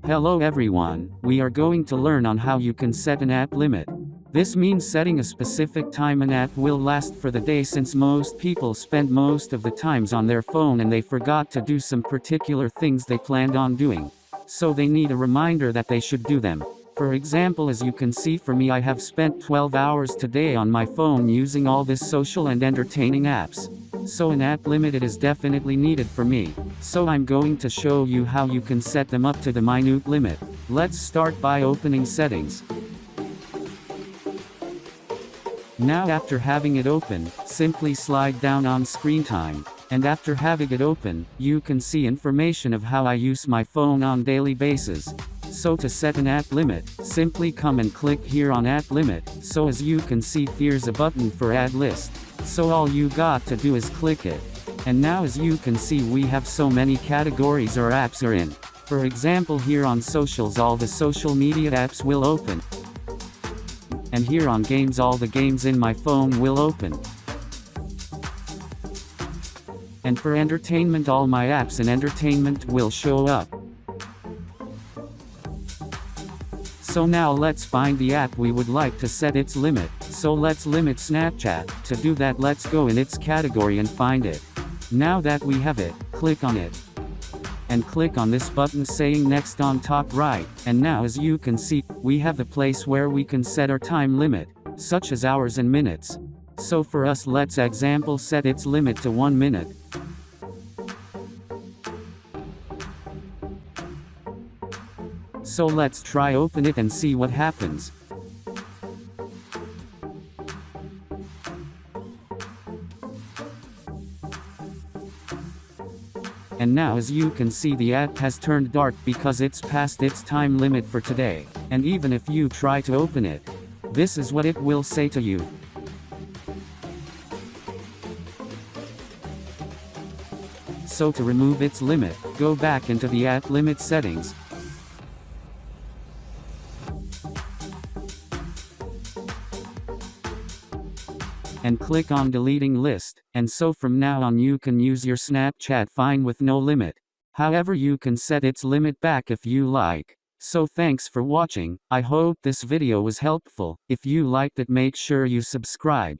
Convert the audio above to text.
Hello everyone, we are going to learn on how you can set an app limit. This means setting a specific time an app will last for the day, since most people spend most of the times on their phone and they forgot to do some particular things they planned on doing. So they need a reminder that they should do them. For example, as you can see, for me, I have spent 12 hours today on my phone using all these social and entertaining apps. So an app limit is definitely needed for me. So I'm going to show you how you can set them up to the minute limit. Let's start by opening settings. Now after having it open, simply slide down on screen time. And after having it open, you can see information of how I use my phone on daily basis. So to set an app limit, simply come and click here on app limit. So as you can see, here's a button for add list. So all you got to do is click it. And now as you can see, we have so many categories or apps are in. For example, here on socials, all the social media apps will open. And here on games, all the games in my phone will open. And for entertainment, all my apps in entertainment will show up. So now let's find the app we would like to set its limit. So let's limit Snapchat. To do that, let's go in its category and find it. Now that we have it, click on it. And click on this button saying next on top right. And now as you can see, we have the place where we can set our time limit, such as hours and minutes. So for us, let's example set its limit to 1 minute. So let's try open it and see what happens. And now as you can see, the app has turned dark because it's past its time limit for today. And even if you try to open it, this is what it will say to you. So to remove its limit, go back into the app limit settings. And click on deleting list, and so from now on you can use your Snapchat fine with no limit. However, you can set its limit back if you like. So thanks for watching. I hope this video was helpful. If you liked it, make sure you subscribe.